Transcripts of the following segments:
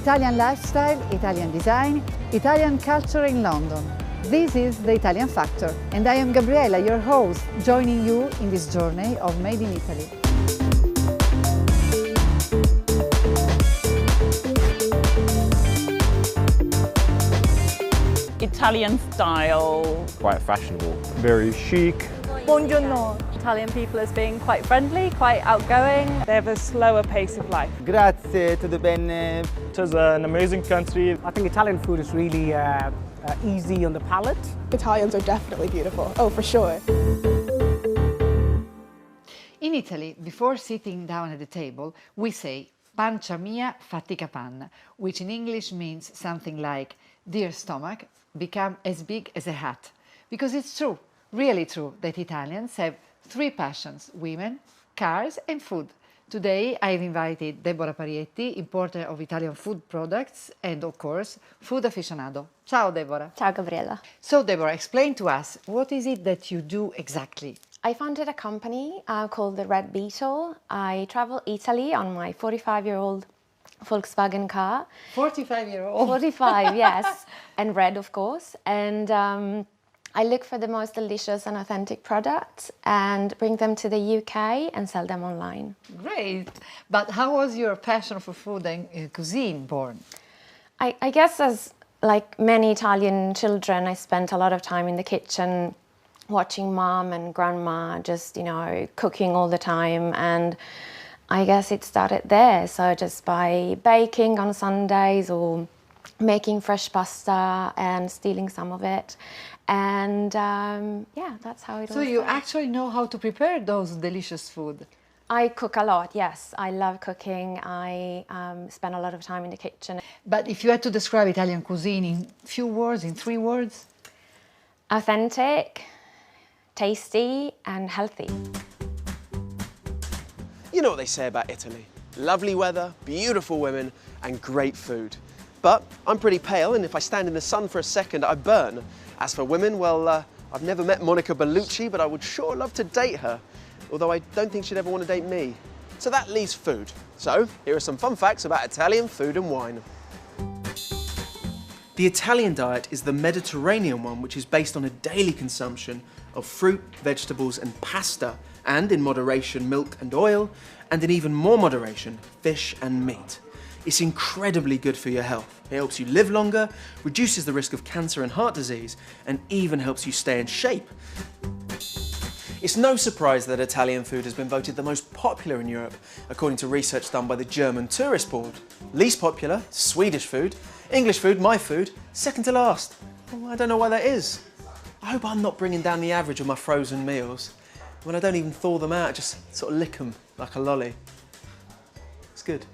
Italian lifestyle, Italian design, Italian culture in London. This is The Italian Factor, and I am Gabriella, your host, joining you in this journey of Made in Italy. Italian style. Quite fashionable. Very chic. Buongiorno. Italian people as being quite friendly, quite outgoing. They have a slower pace of life. Grazie, tutto bene. It is an amazing country. I think Italian food is really easy on the palate. Italians are definitely beautiful, oh for sure. In Italy, before sitting down at the table, we say pancia mia fatica panna, which in English means something like dear stomach, become as big as a hat. Because it's true, really true, that Italians have three passions: women, cars and food. Today I've invited Deborah Parietti, importer of Italian food products and, of course, food aficionado. Ciao Deborah. Ciao Gabriella. So Deborah, explain to us, what is it that you do exactly? I founded a company called the Red Beetle. I travel Italy on my 45-year-old Volkswagen car. 45-year-old? 45, yes, and red, of course. And I look for the most delicious and authentic products and bring them to the UK and sell them online. Great! But how was your passion for food and cuisine born? I guess as like many Italian children, I spent a lot of time in the kitchen watching mom and grandma just, cooking all the time. And I guess it started there. So just by baking on Sundays or making fresh pasta and stealing some of it. And that's how it all started. So you actually know how to prepare those delicious food? I cook a lot, yes. I love cooking. I spend a lot of time in the kitchen. But if you had to describe Italian cuisine in few words, in 3 words? Authentic, tasty and healthy. You know what they say about Italy. Lovely weather, beautiful women and great food. But I'm pretty pale, and if I stand in the sun for a second, I burn. As for women, well, I've never met Monica Bellucci, but I would sure love to date her. Although I don't think she'd ever want to date me. So that leaves food. So here are some fun facts about Italian food and wine. The Italian diet is the Mediterranean one, which is based on a daily consumption of fruit, vegetables and pasta, and in moderation milk and oil, and in even more moderation fish and meat. It's incredibly good for your health. It helps you live longer, reduces the risk of cancer and heart disease, and even helps you stay in shape. It's no surprise that Italian food has been voted the most popular in Europe, according to research done by the German Tourist Board. Least popular, Swedish food. English food, my food, second to last. Well, I don't know why that is. I hope I'm not bringing down the average of my frozen meals. When I don't even thaw them out, I just sort of lick them like a lolly. It's good.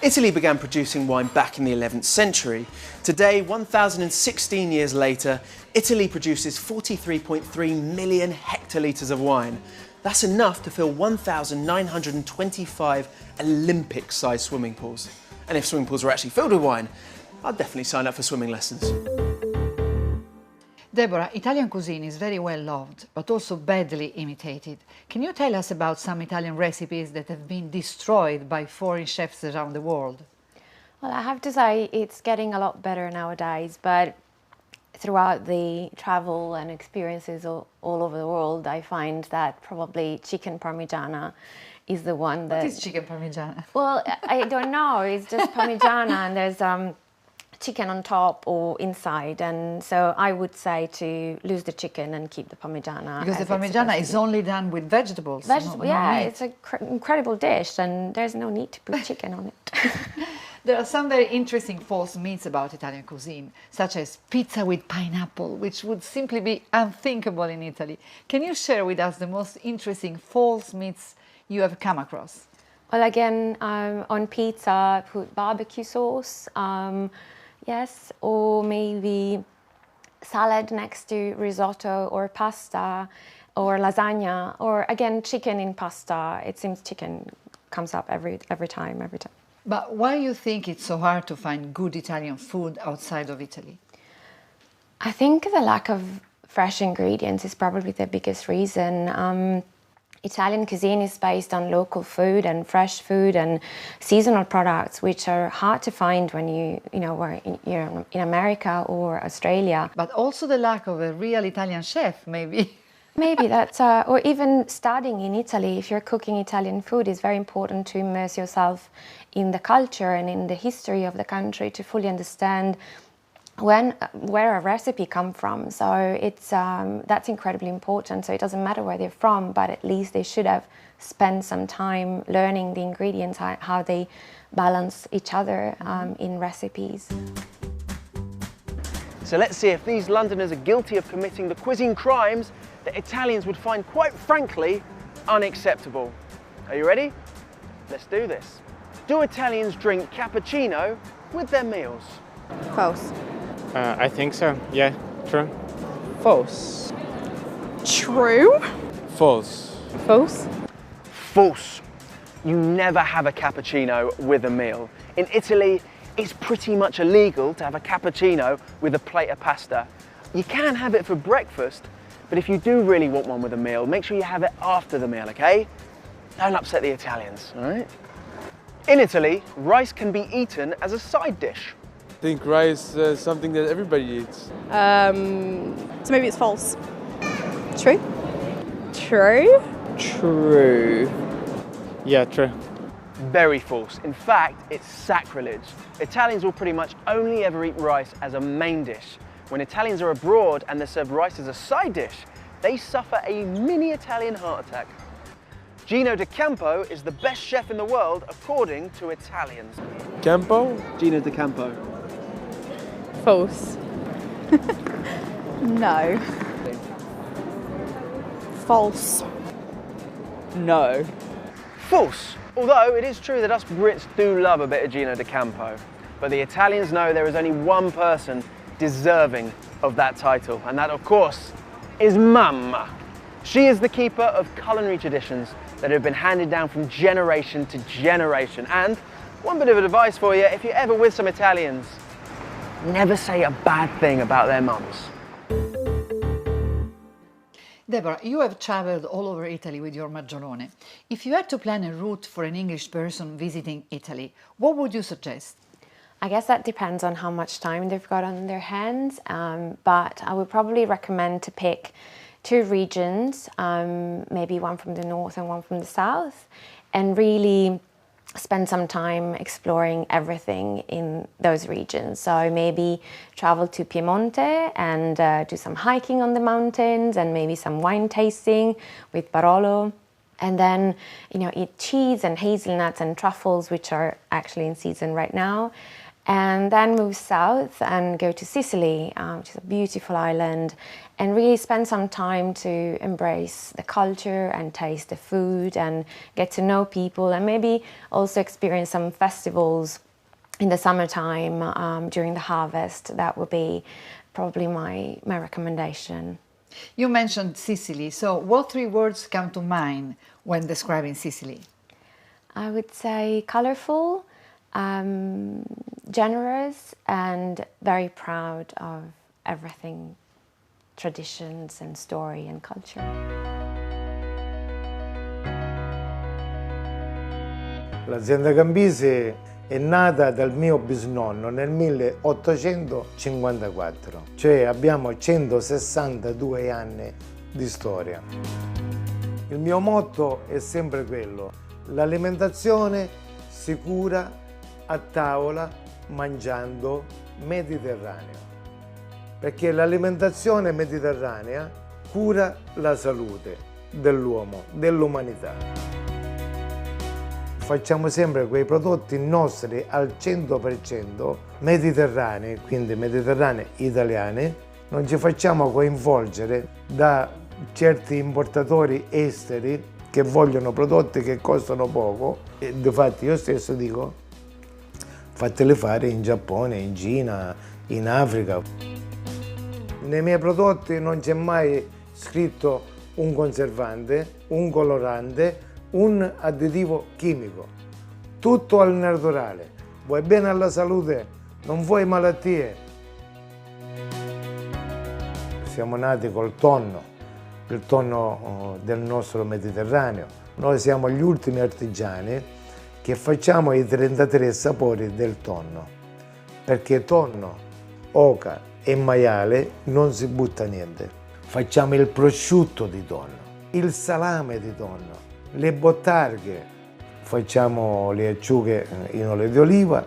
Italy began producing wine back in the 11th century. Today, 1,016 years later, Italy produces 43.3 million hectolitres of wine. That's enough to fill 1,925 Olympic-sized swimming pools. And if swimming pools were actually filled with wine, I'd definitely sign up for swimming lessons. Deborah, Italian cuisine is very well loved, but also badly imitated. Can you tell us about some Italian recipes that have been destroyed by foreign chefs around the world? Well, I have to say it's getting a lot better nowadays, but throughout the travel and experiences all over the world, I find that probably chicken parmigiana is the one that... What is chicken parmigiana? Well, I don't know. It's just parmigiana and there's chicken on top or inside, and so I would say to lose the chicken and keep the parmigiana. Because the parmigiana is only done with vegetables. Yeah, it's an incredible dish and there's no need to put chicken on it. There are some very interesting false myths about Italian cuisine, such as pizza with pineapple, which would simply be unthinkable in Italy. Can you share with us the most interesting false myths you have come across? Well, again, on pizza, put barbecue sauce, yes, or maybe salad next to risotto or pasta or lasagna, or again, chicken in pasta. It seems chicken comes up every time. But why do you think it's so hard to find good Italian food outside of Italy? I think the lack of fresh ingredients is probably the biggest reason. Italian cuisine is based on local food and fresh food and seasonal products, which are hard to find when you're in America or Australia. But also the lack of a real Italian chef, maybe. Maybe that's, or even studying in Italy, if you're cooking Italian food, it's very important to immerse yourself in the culture and in the history of the country to fully understand where a recipe come from. So it's that's incredibly important. So it doesn't matter where they're from, but at least they should have spent some time learning the ingredients, how they balance each other in recipes. So let's see if these Londoners are guilty of committing the cuisine crimes that Italians would find, quite frankly, unacceptable. Are you ready? Let's do this. Do Italians drink cappuccino with their meals? False. I think so, yeah, true. False. True. False. False. False. You never have a cappuccino with a meal. In Italy, it's pretty much illegal to have a cappuccino with a plate of pasta. You can have it for breakfast, but if you do really want one with a meal, make sure you have it after the meal, okay? Don't upset the Italians, all right? In Italy, rice can be eaten as a side dish. I think rice is something that everybody eats. So maybe it's false. True. True. True. Yeah, true. Very false. In fact, it's sacrilege. Italians will pretty much only ever eat rice as a main dish. When Italians are abroad and they're served rice as a side dish, they suffer a mini Italian heart attack. Gino De Campo is the best chef in the world according to Italians. Campo? Gino De Campo. False. No. False. No. False. Although it is true that us Brits do love a bit of Gino De Campo, but the Italians know there is only one person deserving of that title, and that, of course, is Mamma. She is the keeper of culinary traditions that have been handed down from generation to generation. And one bit of advice for you, if you're ever with some Italians, never say a bad thing about their mums. Deborah, you have traveled all over Italy with your Maggiolone. If you had to plan a route for an English person visiting Italy, what would you suggest? I guess that depends on how much time they've got on their hands, but I would probably recommend to pick 2 regions, maybe one from the north and one from the south, and really spend some time exploring everything in those regions. So maybe travel to Piemonte and do some hiking on the mountains and maybe some wine tasting with Barolo. And then, eat cheese and hazelnuts and truffles, which are actually in season right now. And then move south and go to Sicily, which is a beautiful island, and really spend some time to embrace the culture and taste the food and get to know people, and maybe also experience some festivals in the summertime during the harvest. That would be probably my recommendation. You mentioned Sicily, so what 3 words come to mind when describing Sicily? I would say colorful, generous, and very proud of everything, traditions and story and culture. L'azienda Gambisi è nata dal mio bisnonno nel 1854, cioè abbiamo 162 anni di storia. Il mio motto è sempre quello: l'alimentazione sicura a tavola mangiando mediterraneo, perché l'alimentazione mediterranea cura la salute dell'uomo, dell'umanità. Facciamo sempre quei prodotti nostri al 100% mediterranei, quindi mediterranei italiani. Non ci facciamo coinvolgere da certi importatori esteri che vogliono prodotti che costano poco. E difatti io stesso dico: fateli fare in Giappone, in Cina, in Africa. Nei miei prodotti non c'è mai scritto un conservante, un colorante, un additivo chimico. Tutto al naturale. Vuoi bene alla salute, non vuoi malattie. Siamo nati col tonno, il tonno del nostro Mediterraneo. Noi siamo gli ultimi artigiani che facciamo i 33 sapori del tonno, perché tonno, oca e maiale non si butta niente. Facciamo il prosciutto di tonno, il salame di tonno, le bottarghe, facciamo le acciughe in olio di oliva,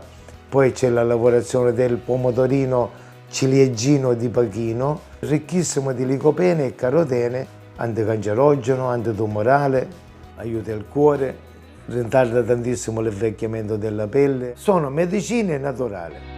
poi c'è la lavorazione del pomodorino ciliegino di pachino, ricchissimo di licopene e carotene, anticancerogeno, antitumorale, aiuta il cuore, ritarda tantissimo l'invecchiamento della pelle. Sono medicine naturali.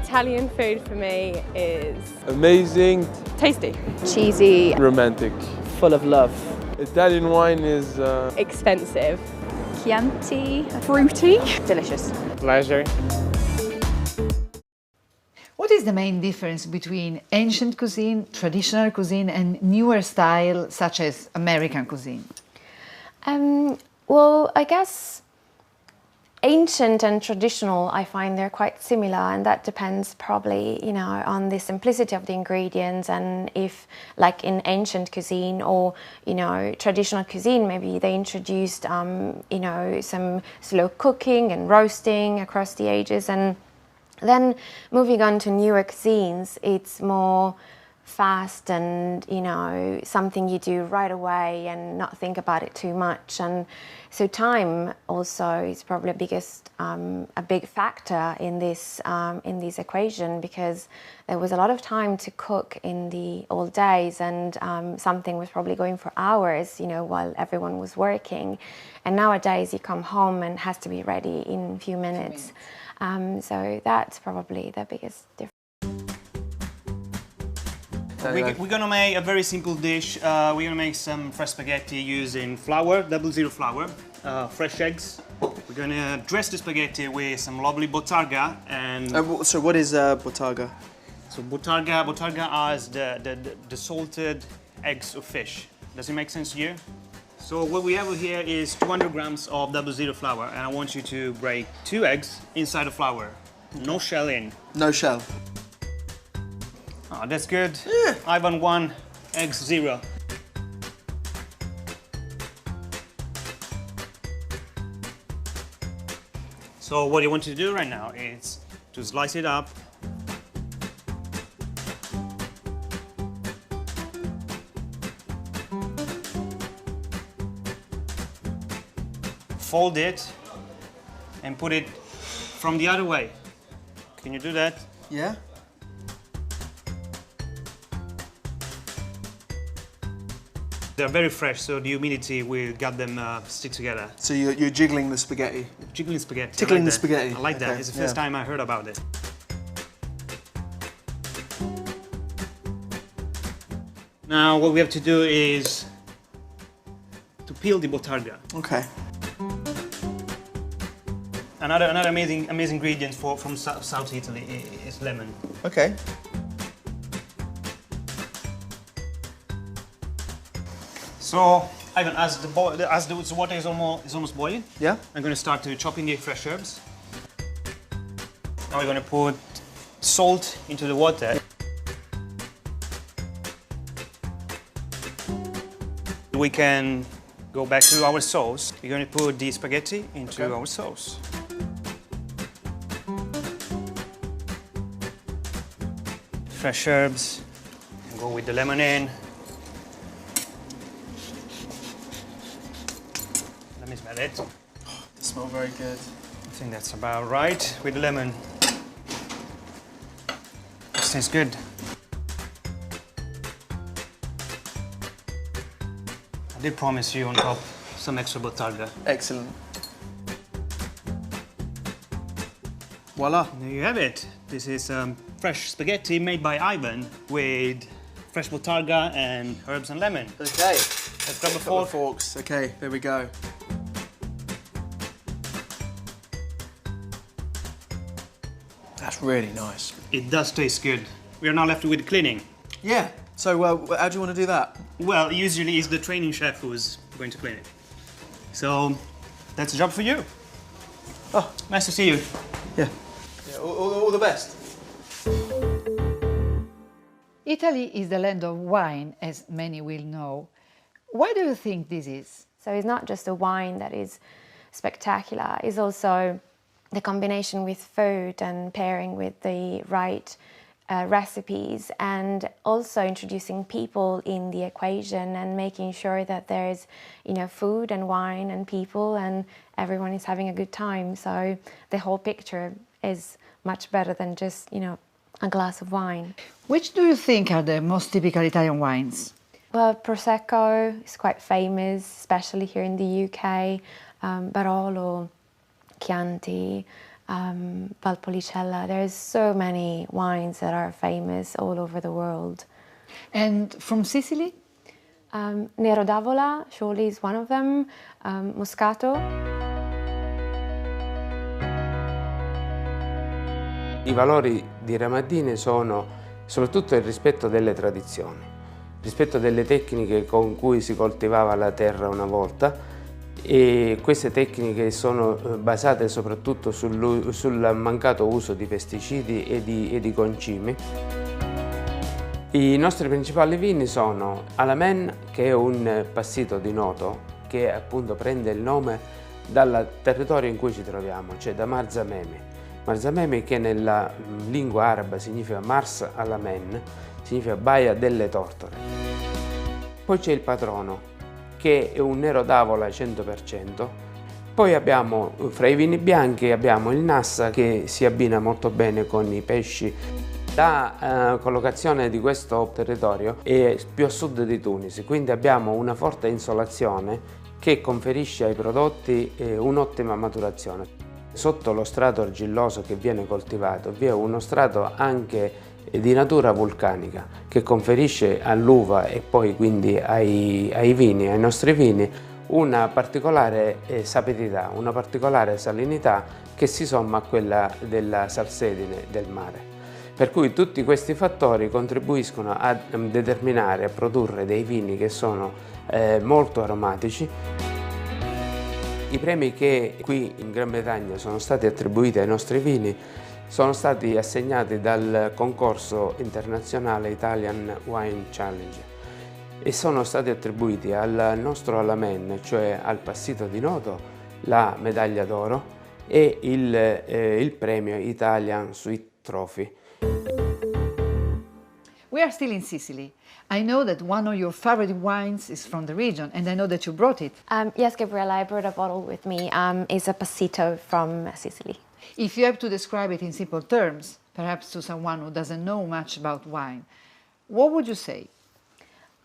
Italian food for me is Amazing, Tasty. cheesy, romantic. Full of love. Italian wine is expensive, Chianti, fruity. delicious. pleasure. What is the main difference between ancient cuisine, traditional cuisine, and newer style such as American cuisine? Well, I guess ancient and traditional, I find they're quite similar, and that depends probably, you know, on the simplicity of the ingredients, and if, like in ancient cuisine or, you know, traditional cuisine, maybe they introduced, you know, some slow cooking and roasting across the ages, and then moving on to newer cuisines, it's more fast and, you know, something you do right away and not think about it too much. And so time also is probably a big factor in this equation, because there was a lot of time to cook in the old days, and something was probably going for hours, you know, while everyone was working. And nowadays you come home and it has to be ready in a few minutes. So that's probably the biggest difference. We're going to make a very simple dish. We're going to make some fresh spaghetti using flour, 00 flour, fresh eggs. We're going to dress the spaghetti with some lovely bottarga and... So what is bottarga? So bottarga is the salted eggs of fish. Does it make sense to you? So what we have here is 200 grams of 00 flour, and I want you to break 2 eggs inside the flour. No shell in. No shell. Oh, that's good. Yeah. Ivan 1, eggs 0. So what you want to do right now is to slice it up. Fold it and put it from the other way. Can you do that? Yeah. They're very fresh, so the humidity will get them stick together. So you're jiggling the spaghetti? Jiggling spaghetti. Tickling like the spaghetti. I like that. Okay. It's the first time I heard about it. Now what we have to do is to peel the bottarga. Okay. Another amazing ingredient from South Italy is lemon. Okay. So, Ivan, as the water is almost boiling, yeah, I'm going to start to chopping the fresh herbs. Now we're going to put salt into the water. We can go back to our sauce. We're going to put the spaghetti into our sauce. Fresh herbs, and go with the lemon in. Let me smell it. Oh, they smell very good. I think that's about right with the lemon. This tastes good. I did promise you on top some extra bottarga. Excellent. Voila. There you have it. This is fresh spaghetti made by Ivan with fresh bottarga and herbs and lemon. Okay. Let's grab a fork. Forks. Okay, there we go. That's really nice. It does taste good. We are now left with cleaning. Yeah. So how do you want to do that? Well, usually it's the training chef who's going to clean it. So that's a job for you. Oh, nice to see you. Yeah. All the best. Italy is the land of wine, as many will know. Why do you think this is? So it's not just the wine that is spectacular, it's also the combination with food and pairing with the right recipes, and also introducing people in the equation and making sure that there's, you know, food and wine and people and everyone is having a good time. So the whole picture is much better than just, you know, a glass of wine. Which do you think are the most typical Italian wines? Well, Prosecco is quite famous, especially here in the UK, Barolo, Chianti, Valpolicella. There's so many wines that are famous all over the world. And from Sicily? Nero d'Avola, surely is one of them. Moscato. I valori di Ramadini sono soprattutto il rispetto delle tradizioni, il rispetto delle tecniche con cui si coltivava la terra una volta, e queste tecniche sono basate soprattutto sul mancato uso di pesticidi e di concimi. I nostri principali vini sono Alamen, che è un passito di noto che appunto prende il nome dal territorio in cui ci troviamo, cioè da Marzamemi. Marzamemi, che nella lingua araba significa Mars Alamen, significa Baia delle Tortore. Poi c'è il Patrono, che è un Nero d'Avola 100%. Poi abbiamo, fra i vini bianchi, abbiamo il Nassa, che si abbina molto bene con i pesci. La collocazione di questo territorio è più a sud di Tunisi, quindi abbiamo una forte insolazione che conferisce ai prodotti un'ottima maturazione. Sotto lo strato argilloso che viene coltivato vi è uno strato anche di natura vulcanica che conferisce all'uva e poi quindi ai vini, ai nostri vini, una particolare sapidità, una particolare salinità che si somma a quella della salsedine del mare. Per cui tutti questi fattori contribuiscono a determinare, a produrre dei vini che sono molto aromatici. I premi che qui in Gran Bretagna sono stati attribuiti ai nostri vini sono stati assegnati dal concorso internazionale Italian Wine Challenge e sono stati attribuiti al nostro Alamen, cioè al passito di Noto, la medaglia d'oro e il premio Italian Sweet Trophy. We are still in Sicily. I know that one of your favorite wines is from the region, and I know that you brought it. Yes, Gabriella, I brought a bottle with me. It's a passito from Sicily. If you have to describe it in simple terms, perhaps to someone who doesn't know much about wine, what would you say?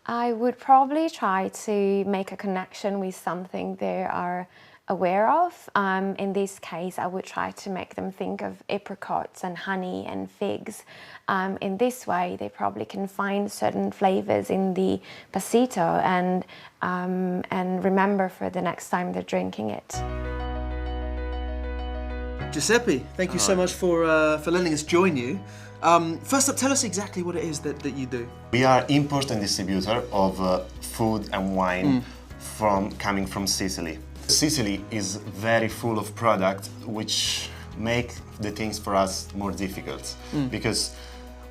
I would probably try to make a connection with something they are aware of. In this case, I would try to make them think of apricots and honey and figs. In this way, they probably can find certain flavors in the passito and remember for the next time they're drinking it. Giuseppe, thank you so much for letting us join you. First up, tell us exactly what it is that you do. We are import and distributor of food and wine coming from Sicily. Sicily is very full of products which make the things for us more difficult because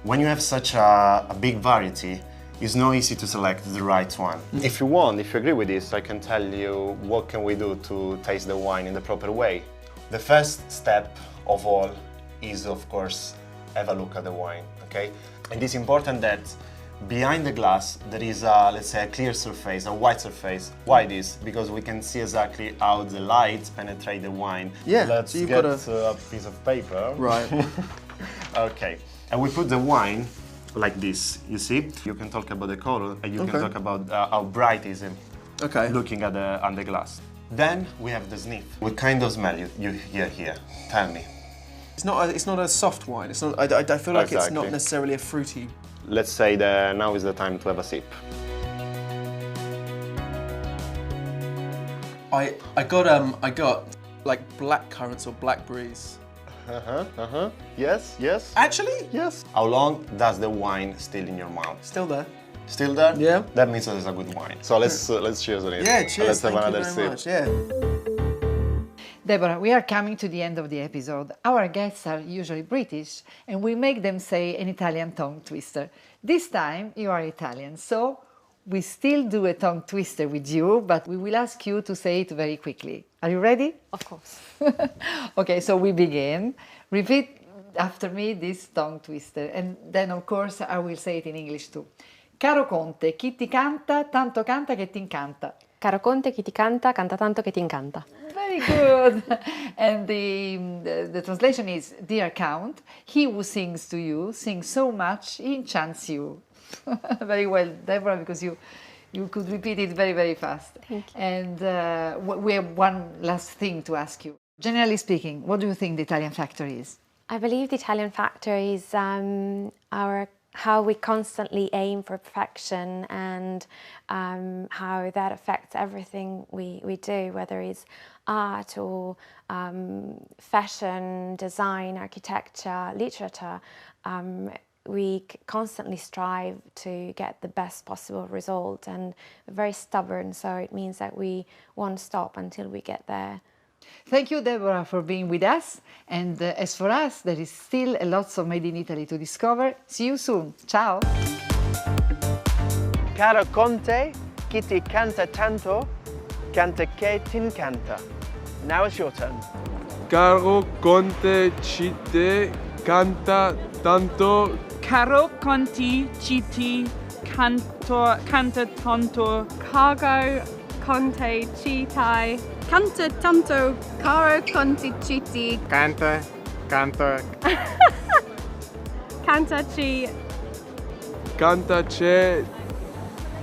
when you have such a big variety, it's not easy to select the right one. If you want, if you agree with this, I can tell you what can we do to taste the wine in the proper way. The first step of all is, of course, have a look at the wine, okay? And it's important that behind the glass there is a, let's say, a clear surface, a white surface. Why this? Because we can see exactly how the light penetrate the wine. Yeah, Let's so you've get got a piece of paper. Right. Okay, and we put the wine like this, you see? You can talk about the color and you can talk about how bright it is looking at the glass. Then we have the sniff. What kind of smell you hear here? Tell me. It's not a soft wine. It's not. I feel like it's not necessarily a fruity. Let's say that now is the time to have a sip. I got like black currants or blackberries. Yes. Actually? Yes. How long does the wine still in your mouth? Still there. Still there? Yeah. That means that it's a good wine. So let's cheers on it. Yeah, cheers. Let's have Thank another you very sip. much. Yeah. Deborah, we are coming to the end of the episode. Our guests are usually British, and we make them say an Italian tongue twister. This time you are Italian, so we still do a tongue twister with you, but we will ask you to say it very quickly. Are you ready? Of course. Okay, so we begin. Repeat after me this tongue twister, and then of course I will say it in English too. Caro Conte, chi ti canta, tanto canta che ti incanta. Caro Conte, chi ti canta tanto che ti incanta. Very good. And the translation is, Dear Count, he who sings to you sings so much he enchants you. Very well, Deborah, because you could repeat it very, very fast. Thank you. And we have one last thing to ask you. Generally speaking, what do you think the Italian factor is? I believe the Italian factor is how we constantly aim for perfection, and how that affects everything we do, whether it's art or fashion, design, architecture, literature. We constantly strive to get the best possible result, and we're very stubborn, so it means that we won't stop until we get there. Thank you, Deborah, for being with us. And as for us, there is still a lot of Made in Italy to discover. See you soon. Ciao. Caro Conte, chi ti canta tanto, canta che t'incanta. Now it's your turn. Caro Conte ci te canta tanto. Caro Conti Citi canta tanto. Cargo Conte Citai canta tanto. Caro Conte Citi Canta, canto. canta ci Canta c'è.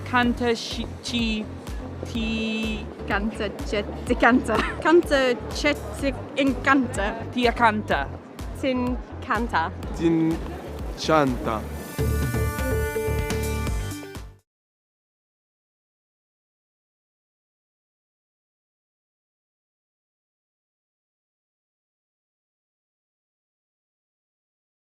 Canta ci ti canta c'è ti canta. Canta c'è ti incanta. ti canta. Tin canta. Tin chanta.